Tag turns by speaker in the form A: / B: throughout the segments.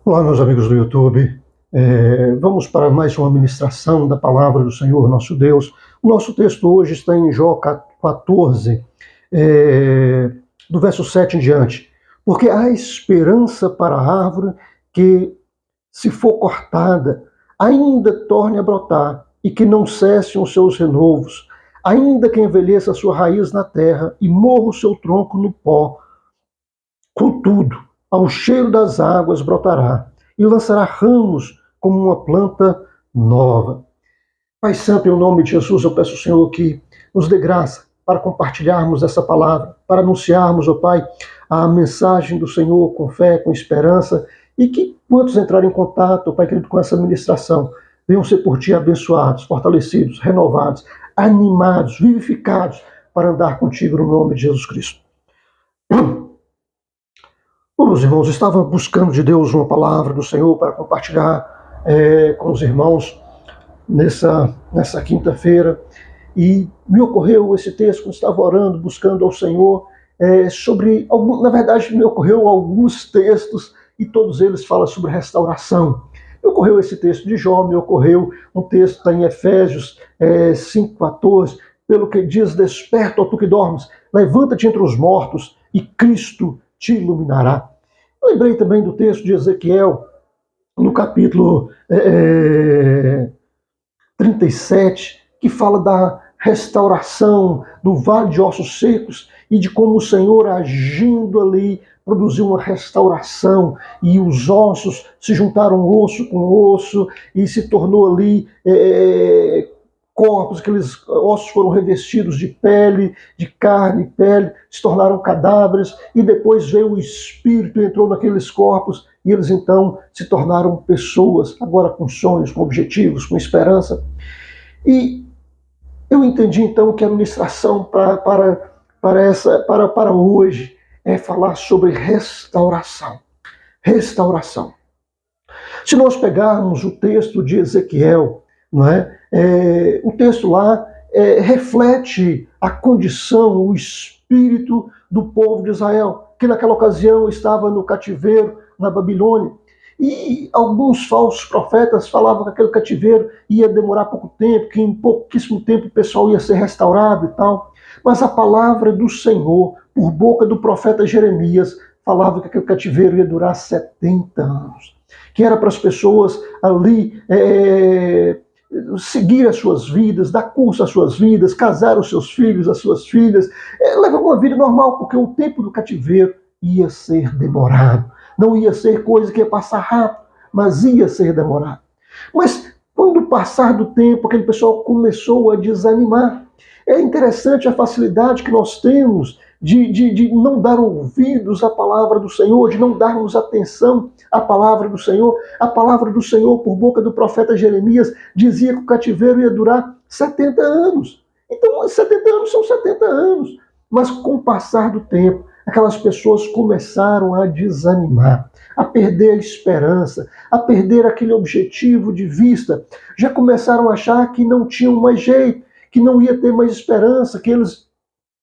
A: Olá, meus amigos do YouTube. Vamos para mais uma ministração da palavra do Senhor nosso Deus. O nosso texto hoje está em Jó 14, do verso 7 em diante. Porque há esperança para a árvore que, se for cortada, ainda torne a brotar e que não cessem os seus renovos, ainda que envelheça a sua raiz na terra e morra o seu tronco no pó. Contudo, ao cheiro das águas brotará e lançará ramos como uma planta nova. Pai Santo, em nome de Jesus, eu peço ao Senhor que nos dê graça para compartilharmos essa palavra, para anunciarmos, ó Pai, a mensagem do Senhor com fé, com esperança, e que quantos entrarem em contato, ó Pai querido, com essa ministração, venham ser por Ti abençoados, fortalecidos, renovados, animados, vivificados, para andar contigo no nome de Jesus Cristo. Bom, meus irmãos, estava buscando de Deus uma palavra do Senhor para compartilhar com os irmãos nessa quinta-feira, e me ocorreu esse texto quando estava orando, buscando ao Senhor, na verdade me ocorreu alguns textos e todos eles falam sobre restauração. Me ocorreu esse texto de Jó, me ocorreu um texto está em Efésios 5,14, pelo que diz: desperta, ó tu que dormes, levanta-te entre os mortos e Cristo te iluminará. Eu lembrei também do texto de Ezequiel, no capítulo 37, que fala da restauração do vale de ossos secos e de como o Senhor, agindo ali, produziu uma restauração e os ossos se juntaram osso com osso e se tornou ali corpos, aqueles ossos foram revestidos de pele, de carne, pele, se tornaram cadáveres, e depois veio o Espírito, entrou naqueles corpos, e eles então se tornaram pessoas, agora com sonhos, com objetivos, com esperança. E eu entendi então que a ministração para hoje é falar sobre restauração. Restauração. Se nós pegarmos o texto de Ezequiel, não é? O texto lá reflete a condição, o espírito do povo de Israel, que naquela ocasião estava no cativeiro na Babilônia. E alguns falsos profetas falavam que aquele cativeiro ia demorar pouco tempo, que em pouquíssimo tempo o pessoal ia ser restaurado e tal. Mas a palavra do Senhor, por boca do profeta Jeremias, falava que aquele cativeiro ia durar 70 anos. Que era para as pessoas ali seguir as suas vidas, dar curso às suas vidas, casar os seus filhos, as suas filhas, levar uma vida normal, porque o tempo do cativeiro ia ser demorado. Não ia ser coisa que ia passar rápido, mas ia ser demorado. Mas quando o passar do tempo, aquele pessoal começou a desanimar. É interessante a facilidade que nós temos de não dar ouvidos à palavra do Senhor, de não darmos atenção à palavra do Senhor. A palavra do Senhor, por boca do profeta Jeremias, dizia que o cativeiro ia durar 70 anos. Então, 70 anos são 70 anos. Mas com o passar do tempo, aquelas pessoas começaram a desanimar, a perder a esperança, a perder aquele objetivo de vista. Já começaram a achar que não tinham mais jeito, que não ia ter mais esperança, que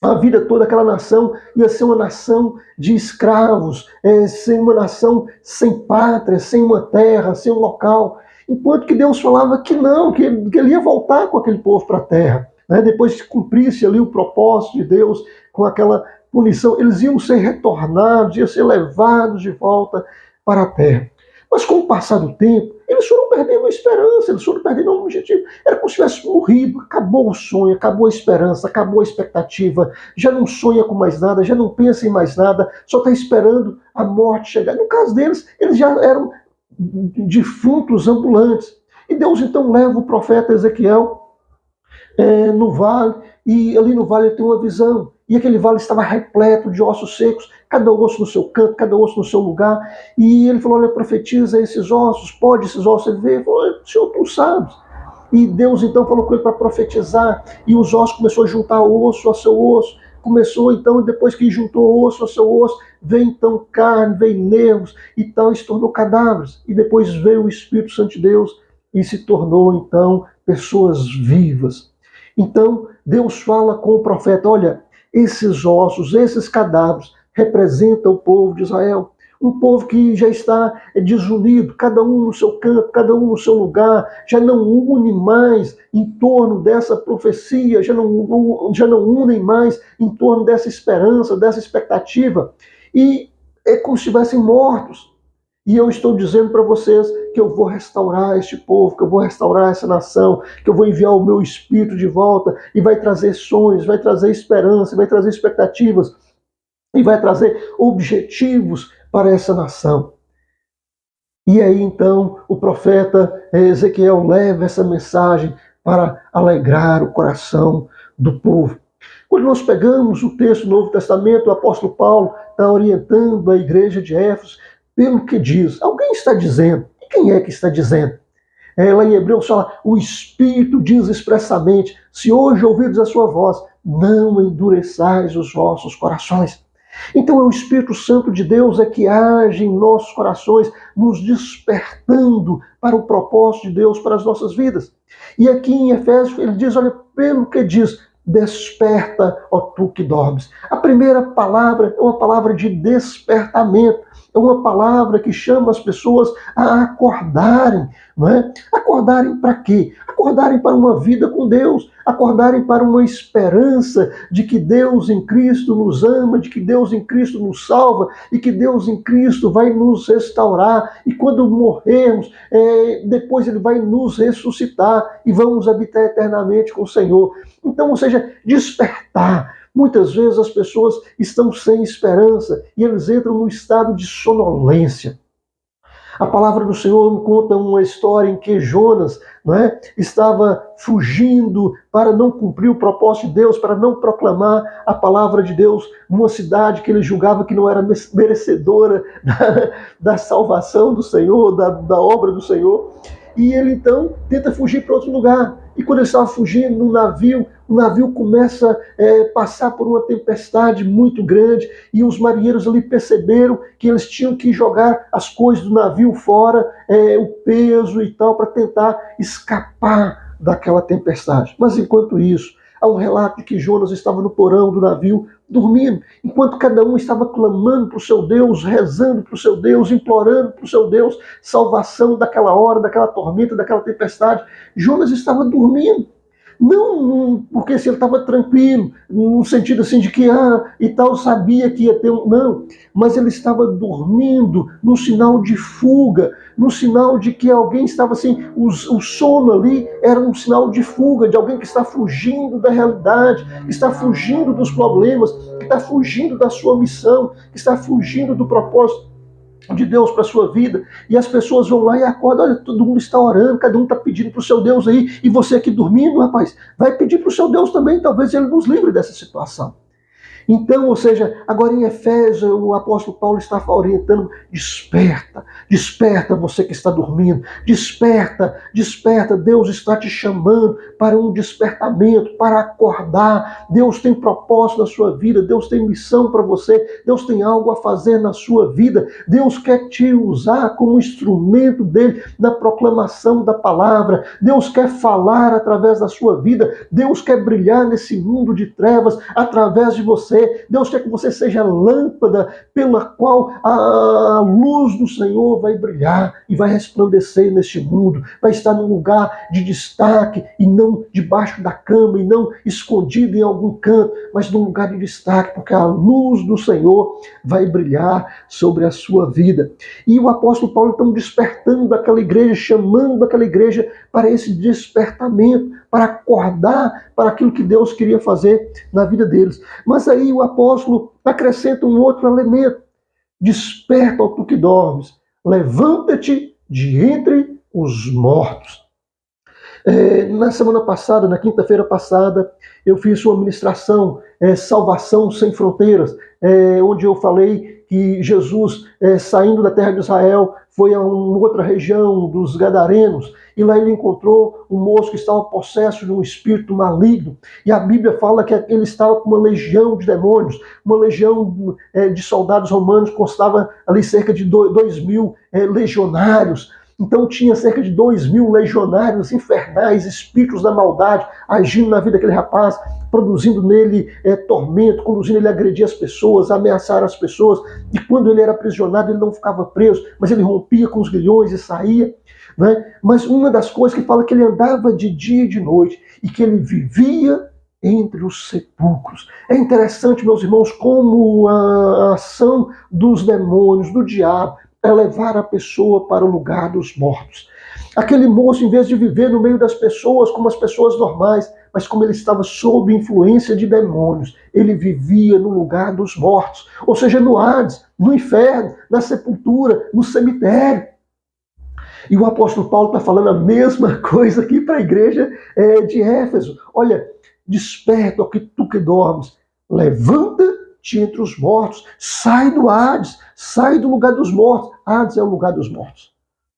A: a vida toda aquela nação ia ser uma nação de escravos, ser uma nação sem pátria, sem uma terra, sem um local. Enquanto que Deus falava que não, que ele ia voltar com aquele povo para a terra. Depois que cumprisse ali o propósito de Deus com aquela punição, eles iam ser retornados, iam ser levados de volta para a terra. Mas com o passar do tempo, eles foram perdendo a esperança, eles foram perdendo o objetivo. Era como se tivesse morrido, acabou o sonho, acabou a esperança, acabou a expectativa, já não sonha com mais nada, já não pensa em mais nada, só está esperando a morte chegar. No caso deles, eles já eram defuntos ambulantes. E Deus então leva o profeta Ezequiel no vale, e ali no vale ele tem uma visão. E aquele vale estava repleto de ossos secos, cada osso no seu canto, cada osso no seu lugar. E ele falou: olha, profetiza esses ossos, pode esses ossos? Ele veio e falou: Senhor, tu sabes. E Deus então falou com ele para profetizar, e os ossos começou a juntar osso a seu osso. Começou então, depois que juntou osso a seu osso, veio então carne, veio nervos, e tal, e se tornou cadáveres. E depois veio o Espírito Santo de Deus, e se tornou então pessoas vivas. Então Deus fala com o profeta: olha, esses ossos, esses cadáveres representam o povo de Israel. um povo que já está desunido, cada um no seu canto, cada um no seu lugar, já não une mais em torno dessa profecia, já não unem mais em torno dessa esperança, dessa expectativa, e é como se estivessem mortos. E eu estou dizendo para vocês que eu vou restaurar este povo, que eu vou restaurar essa nação, que eu vou enviar o meu Espírito de volta e vai trazer sonhos, vai trazer esperança, vai trazer expectativas e vai trazer objetivos para essa nação. E aí então o profeta Ezequiel leva essa mensagem para alegrar o coração do povo. Quando nós pegamos o texto do Novo Testamento, o apóstolo Paulo está orientando a igreja de Éfeso pelo que diz. Alguém está dizendo. E quem é que está dizendo? Lá em Hebreus fala, o Espírito diz expressamente, se hoje ouvirdes a sua voz, não endureçais os vossos corações. Então é o Espírito Santo de Deus que age em nossos corações, nos despertando para o propósito de Deus para as nossas vidas. E aqui em Efésios ele diz, olha, pelo que diz, desperta, ó tu que dormes. A primeira palavra é uma palavra de despertamento, é uma palavra que chama as pessoas a acordarem, não é? Acordarem para quê? Acordarem para uma vida com Deus, acordarem para uma esperança de que Deus em Cristo nos ama, de que Deus em Cristo nos salva e que Deus em Cristo vai nos restaurar e quando morrermos, depois Ele vai nos ressuscitar e vamos habitar eternamente com o Senhor. Então, ou seja, despertar. Muitas vezes as pessoas estão sem esperança e eles entram num estado de sonolência. A palavra do Senhor conta uma história em que Jonas, estava fugindo para não cumprir o propósito de Deus, para não proclamar a palavra de Deus numa cidade que ele julgava que não era merecedora da salvação do Senhor, da obra do Senhor. E ele então tenta fugir para outro lugar. E quando ele estava fugindo no navio, o navio começa a passar por uma tempestade muito grande e os marinheiros ali perceberam que eles tinham que jogar as coisas do navio fora, o peso e tal, para tentar escapar daquela tempestade. Mas enquanto isso, há um relato de que Jonas estava no porão do navio dormindo, enquanto cada um estava clamando para o seu Deus, rezando para o seu Deus, implorando para o seu Deus salvação daquela hora, daquela tormenta, daquela tempestade. Jonas estava dormindo. Não porque se ele estava tranquilo, no sentido assim de que, e tal, sabia que ia ter não, mas ele estava dormindo num sinal de fuga, num sinal de que alguém estava assim, o sono ali era um sinal de fuga, de alguém que está fugindo da realidade, que está fugindo dos problemas, que está fugindo da sua missão, que está fugindo do propósito de Deus para a sua vida, e as pessoas vão lá e acordam, olha, todo mundo está orando, cada um está pedindo para o seu Deus aí, e você aqui dormindo, rapaz, vai pedir para o seu Deus também, talvez ele nos livre dessa situação. Então, ou seja, agora em Efésios, o apóstolo Paulo está orientando, desperta, desperta você que está dormindo, desperta, desperta, Deus está te chamando para um despertamento, para acordar, Deus tem propósito na sua vida, Deus tem missão para você, Deus tem algo a fazer na sua vida, Deus quer te usar como instrumento dele na proclamação da palavra, Deus quer falar através da sua vida, Deus quer brilhar nesse mundo de trevas através de você, Deus quer que você seja a lâmpada pela qual a luz do Senhor vai brilhar e vai resplandecer neste mundo, vai estar num lugar de destaque e não debaixo da cama e não escondido em algum canto, mas num lugar de destaque, porque a luz do Senhor vai brilhar sobre a sua vida. E o apóstolo Paulo então despertando aquela igreja, chamando aquela igreja para esse despertamento, para acordar para aquilo que Deus queria fazer na vida deles. Mas aí o apóstolo acrescenta um outro elemento. Desperta, ó tu que dormes, levanta-te de entre os mortos. Na semana passada, na quinta-feira passada, eu fiz uma ministração, Salvação Sem Fronteiras, onde eu falei que Jesus, saindo da terra de Israel, foi a uma outra região dos Gadarenos, e lá ele encontrou um moço que estava possesso de um espírito maligno, e a Bíblia fala que ele estava com uma legião de demônios, uma legião de soldados romanos, constava ali cerca de 2.000 legionários. Então tinha cerca de 2.000 legionários infernais, espíritos da maldade, agindo na vida daquele rapaz. produzindo nele tormento, conduzindo ele a agredir as pessoas, a ameaçar as pessoas. E quando ele era aprisionado, ele não ficava preso, mas ele rompia com os grilhões e saía. Né? Mas uma das coisas que fala que ele andava de dia e de noite e que ele vivia entre os sepulcros. É interessante, meus irmãos, como a ação dos demônios, do diabo, é levar a pessoa para o lugar dos mortos. Aquele moço, em vez de viver no meio das pessoas como as pessoas normais, mas como ele estava sob influência de demônios, ele vivia no lugar dos mortos, ou seja, no Hades, no inferno, na sepultura, no cemitério. E o apóstolo Paulo está falando a mesma coisa aqui para a igreja de Éfeso. Olha, desperta, ó, que tu que dormes, levanta-te entre os mortos, sai do Hades, sai do lugar dos mortos. Hades é o lugar dos mortos.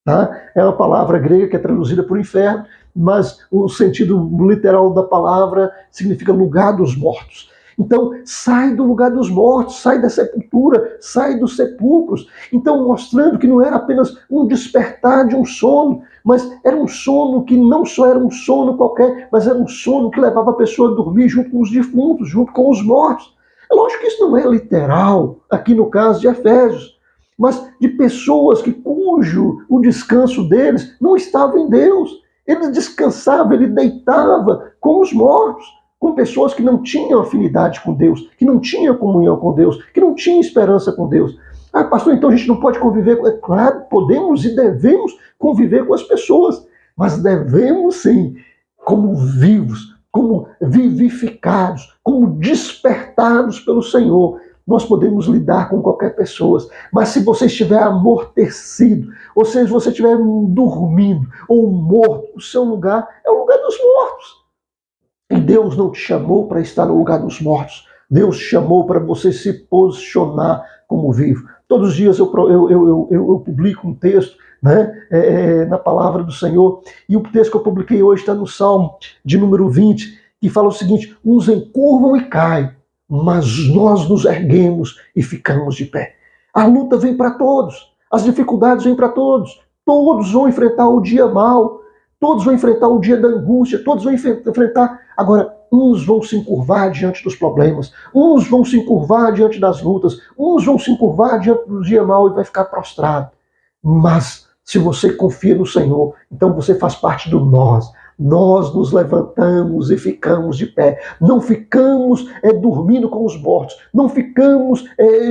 A: Tá? É uma palavra grega que é traduzida por inferno, mas o sentido literal da palavra significa lugar dos mortos. Então, sai do lugar dos mortos, sai da sepultura, sai dos sepulcros. Então, mostrando que não era apenas um despertar de um sono, mas era um sono que não só era um sono qualquer, mas era um sono que levava a pessoa a dormir junto com os defuntos, junto com os mortos. É lógico que isso não é literal, aqui no caso de Efésios, mas de pessoas cujo o descanso deles não estava em Deus. Ele descansava, ele deitava com os mortos, com pessoas que não tinham afinidade com Deus, que não tinham comunhão com Deus, que não tinham esperança com Deus. Ah, pastor, então a gente não pode conviver com... É claro, podemos e devemos conviver com as pessoas, mas devemos sim, como vivos, como vivificados, como despertados pelo Senhor. Nós podemos lidar com qualquer pessoa, mas se você estiver amortecido, ou seja, se você estiver dormindo ou morto, o seu lugar é o lugar dos mortos. E Deus não te chamou para estar no lugar dos mortos. Deus te chamou para você se posicionar como vivo. Todos os dias eu publico um texto, né, na palavra do Senhor, e o texto que eu publiquei hoje está no Salmo de número 20, que fala o seguinte: uns encurvam e caem, mas nós nos erguemos e ficamos de pé. A luta vem para todos, as dificuldades vêm para todos, todos vão enfrentar o dia mau, todos vão enfrentar o dia da angústia, todos vão enfrentar. Agora, uns vão se encurvar diante dos problemas, uns vão se encurvar diante das lutas, uns vão se encurvar diante do dia mau e vai ficar prostrado. Mas, se você confia no Senhor, então você faz parte do nós. Nós nos levantamos e ficamos de pé. Não ficamos dormindo com os mortos. Não ficamos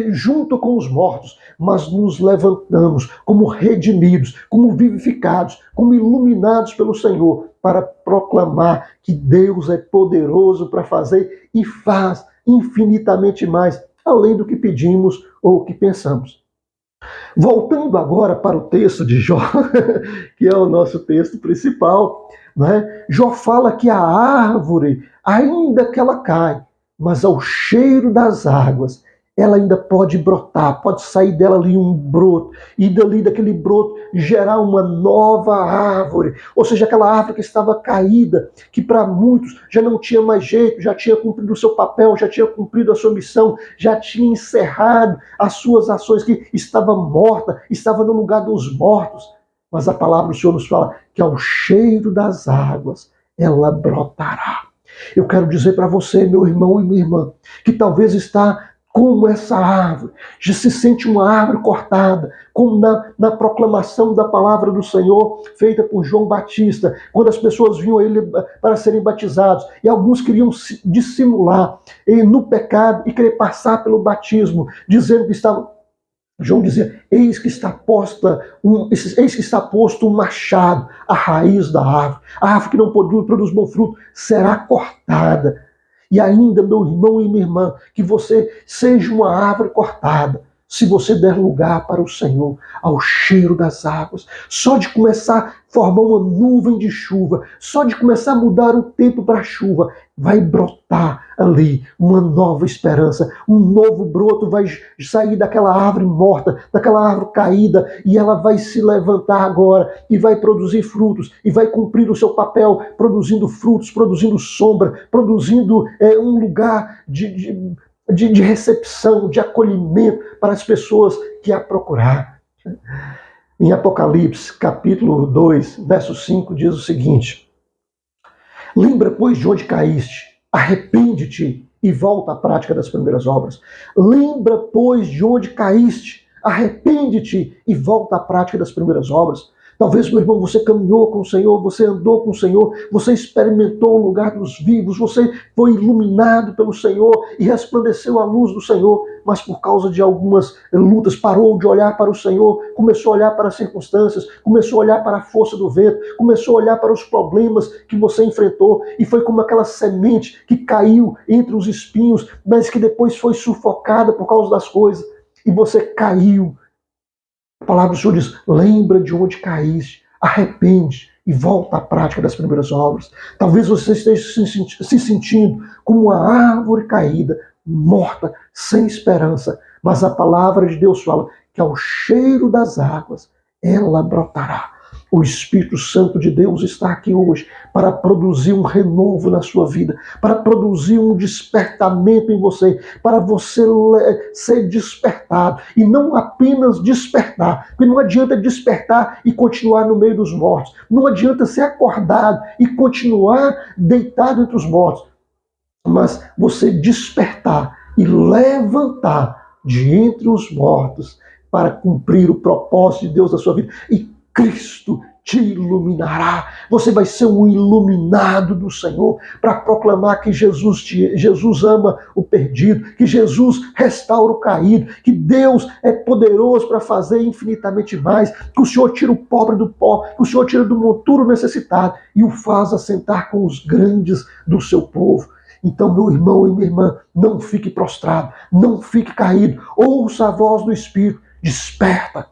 A: junto com os mortos. Mas nos levantamos como redimidos, como vivificados, como iluminados pelo Senhor, para proclamar que Deus é poderoso para fazer e faz infinitamente mais, além do que pedimos ou que pensamos. Voltando agora para o texto de Jó, que é o nosso texto principal, né? Jó fala que a árvore, ainda que ela cai, mas ao cheiro das águas, ela ainda pode brotar, pode sair dela ali um broto, e dali daquele broto gerar uma nova árvore, ou seja, aquela árvore que estava caída, que para muitos já não tinha mais jeito, já tinha cumprido o seu papel, já tinha cumprido a sua missão, já tinha encerrado as suas ações, que estava morta, estava no lugar dos mortos. Mas a palavra do Senhor nos fala que ao cheiro das águas ela brotará. Eu quero dizer para você, meu irmão e minha irmã, que talvez está como essa árvore, já se sente uma árvore cortada, como na proclamação da palavra do Senhor, feita por João Batista, quando as pessoas vinham a ele para serem batizados, e alguns queriam dissimular no pecado e querer passar pelo batismo, dizendo que estavam... João dizia: eis que está posto um machado à raiz da árvore. A árvore que não produz bom fruto será cortada. E ainda, meu irmão e minha irmã, que você seja uma árvore cortada, se você der lugar para o Senhor, ao cheiro das águas, só de começar a formar uma nuvem de chuva, só de começar a mudar o tempo para a chuva, vai brotar ali uma nova esperança, um novo broto vai sair daquela árvore morta, daquela árvore caída, e ela vai se levantar agora e vai produzir frutos, e vai cumprir o seu papel, produzindo frutos, produzindo sombra, produzindo um lugar de recepção, de acolhimento para as pessoas que a procurar. Em Apocalipse, capítulo 2, verso 5, diz o seguinte: lembra, pois, de onde caíste, Arrepende-te e volta à prática das primeiras obras. Lembra, pois, de onde caíste. Arrepende-te e volta à prática das primeiras obras. Talvez, meu irmão, você caminhou com o Senhor, você andou com o Senhor, você experimentou o lugar dos vivos, você foi iluminado pelo Senhor e resplandeceu a luz do Senhor, mas por causa de algumas lutas parou de olhar para o Senhor, começou a olhar para as circunstâncias, começou a olhar para a força do vento, começou a olhar para os problemas que você enfrentou e foi como aquela semente que caiu entre os espinhos, mas que depois foi sufocada por causa das coisas e você caiu. A palavra do Senhor diz, lembra de onde caíste, arrepende e volta à prática das primeiras obras. Talvez você esteja se sentindo como uma árvore caída, morta, sem esperança, mas a palavra de Deus fala que ao cheiro das águas ela brotará. O Espírito Santo de Deus está aqui hoje para produzir um renovo na sua vida, para produzir um despertamento em você, para você ser despertado e não apenas despertar, porque não adianta despertar e continuar no meio dos mortos, não adianta ser acordado e continuar deitado entre os mortos, mas você despertar e levantar de entre os mortos para cumprir o propósito de Deus na sua vida. E Cristo te iluminará. Você vai ser um iluminado do Senhor para proclamar que Jesus ama o perdido, que Jesus restaura o caído, que Deus é poderoso para fazer infinitamente mais, que o Senhor tira o pobre do pó, que o Senhor tira do monturo necessitado e o faz assentar com os grandes do seu povo. Então, meu irmão e minha irmã, não fique prostrado, não fique caído, ouça a voz do Espírito, desperta.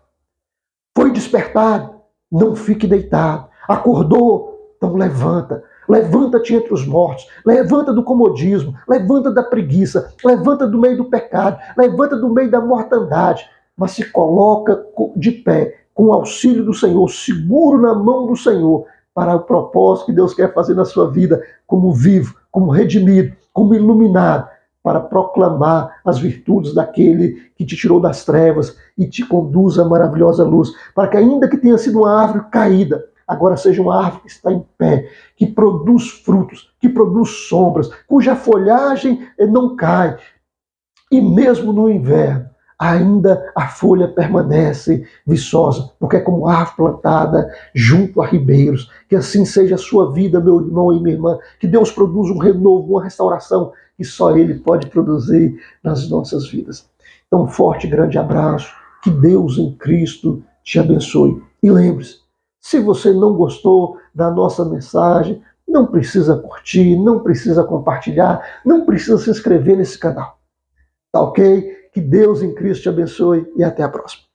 A: Foi despertado, não fique deitado. Acordou, então levanta. Levanta-te entre os mortos. Levanta do comodismo. Levanta da preguiça. Levanta do meio do pecado. Levanta do meio da mortandade. Mas se coloca de pé, com o auxílio do Senhor, seguro na mão do Senhor, para o propósito que Deus quer fazer na sua vida, como vivo, como redimido, como iluminado, para proclamar as virtudes daquele que te tirou das trevas e te conduz à maravilhosa luz, para que ainda que tenha sido uma árvore caída, agora seja uma árvore que está em pé, que produz frutos, que produz sombras, cuja folhagem não cai, e mesmo no inverno, ainda a folha permanece viçosa, porque é como árvore plantada junto a ribeiros. Que assim seja a sua vida, meu irmão e minha irmã, que Deus produza um renovo, uma restauração, que só Ele pode produzir nas nossas vidas. Então, um forte e grande abraço, que Deus em Cristo te abençoe. E lembre-se, se você não gostou da nossa mensagem, não precisa curtir, não precisa compartilhar, não precisa se inscrever nesse canal. Tá ok? Que Deus em Cristo te abençoe e até a próxima.